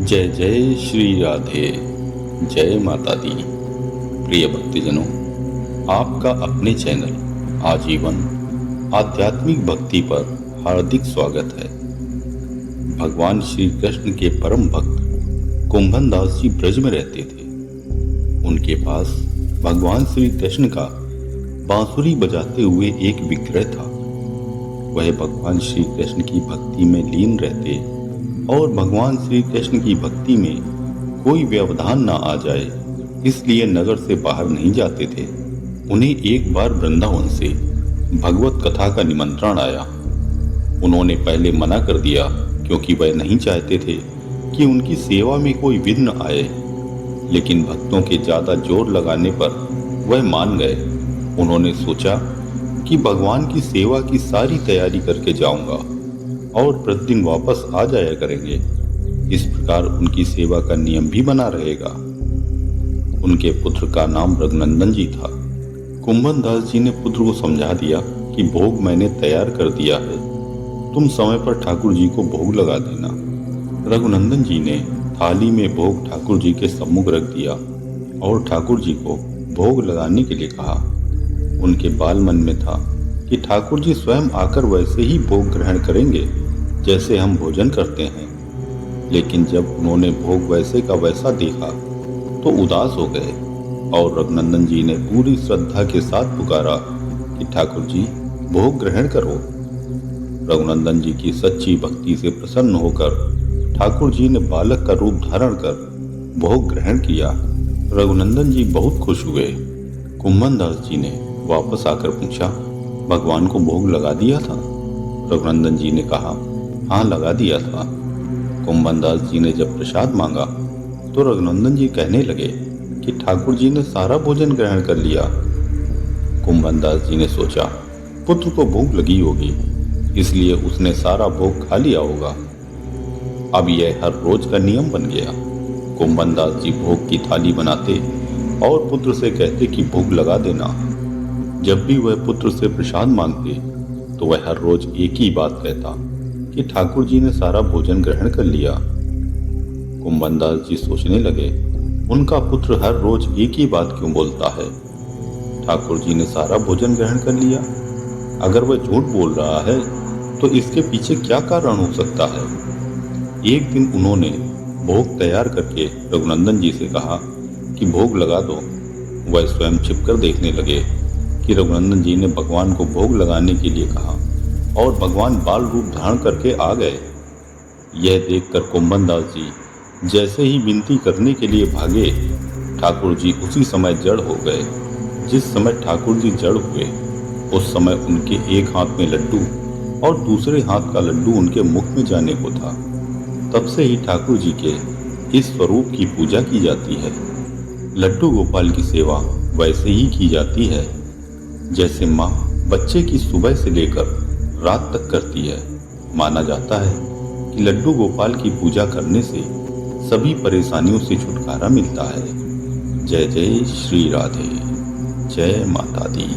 जय जय श्री राधे। जय माता दी। प्रिय भक्तिजनों, आपका अपने चैनल आजीवन आध्यात्मिक भक्ति पर हार्दिक स्वागत है। भगवान श्री कृष्ण के परम भक्त कुंभन दास जी ब्रज में रहते थे। उनके पास भगवान श्री कृष्ण का बांसुरी बजाते हुए एक विग्रह था। वह भगवान श्री कृष्ण की भक्ति में लीन रहते और भगवान श्री कृष्ण की भक्ति में कोई व्यवधान न आ जाए, इसलिए नगर से बाहर नहीं जाते थे। उन्हें एक बार वृंदावन से भगवत कथा का निमंत्रण आया। उन्होंने पहले मना कर दिया क्योंकि वह नहीं चाहते थे कि उनकी सेवा में कोई विघ्न आए, लेकिन भक्तों के ज्यादा जोर लगाने पर वह मान गए। उन्होंने सोचा कि भगवान की सेवा की सारी तैयारी करके जाऊंगा और प्रतिदिन वापस आ जाया करेंगे। इस प्रकार उनकी सेवा का नियम भी बना रहेगा। उनके पुत्र का नाम रघुनंदन जी था। कुंभन दास जी ने पुत्र को समझा दिया कि भोग मैंने तैयार कर दिया है, तुम समय पर ठाकुर जी को भोग लगा देना। रघुनंदन जी ने थाली में भोग ठाकुर जी के सम्मुख रख दिया और ठाकुर जी को भोग लगाने के लिए कहा। उनके बाल मन में था कि ठाकुर जी स्वयं आकर वैसे ही भोग ग्रहण करेंगे जैसे हम भोजन करते हैं, लेकिन जब उन्होंने भोग वैसे का वैसा देखा तो उदास हो गए और रघुनंदन जी ने पूरी श्रद्धा के साथ पुकारा कि ठाकुर जी भोग ग्रहण करो। रघुनंदन जी की सच्ची भक्ति से प्रसन्न होकर ठाकुर जी ने बालक का रूप धारण कर भोग ग्रहण किया। रघुनंदन जी बहुत खुश हुए। कुंभन दास जी ने वापस आकर पूछा, भगवान को भोग लगा दिया था? रघुनंदन जी ने कहा, हाँ लगा दिया था। कुंभन दास जी ने जब प्रसाद मांगा तो रघुनंदन जी कहने लगे कि ठाकुर जी ने सारा भोजन ग्रहण कर लिया। कुंभन दास जी ने सोचा पुत्र को भूख लगी होगी, इसलिए उसने सारा भोग खा लिया होगा। अब यह हर रोज का नियम बन गया। कुंभन दास जी भोग की थाली बनाते और पुत्र से कहते कि भोग लगा देना। जब भी वह पुत्र से प्रसाद मांगते तो वह हर रोज एक ही बात कहता कि ठाकुर जी ने सारा भोजन ग्रहण कर लिया। कुंभन दास जी सोचने लगे, उनका पुत्र हर रोज एक ही बात क्यों बोलता है? ठाकुर जी ने सारा भोजन ग्रहण कर लिया। अगर वह झूठ बोल रहा है तो इसके पीछे क्या कारण हो सकता है? एक दिन उन्होंने भोग तैयार करके रघुनंदन जी से कहा कि भोग लगा दो। वह स्वयं छिपकर देखने लगे कि रघुनंदन जी ने भगवान को भोग लगाने के लिए कहा और भगवान बाल रूप धारण करके आ गए। यह देखकर कुंभन दास जी जैसे ही विनती करने के लिए भागे, ठाकुर जी उसी समय जड़ हो गए। जिस समय ठाकुर जी जड़ हुए उस समय उनके एक हाथ में लड्डू और दूसरे हाथ का लड्डू उनके मुख में जाने को था। तब से ही ठाकुर जी के इस स्वरूप की पूजा की जाती है। लड्डू गोपाल की सेवा वैसे ही की जाती है जैसे माँ बच्चे की सुबह से लेकर रात तक करती है। माना जाता है कि लड्डू गोपाल की पूजा करने से सभी परेशानियों से छुटकारा मिलता है। जय जय श्री राधे। जय माता दी।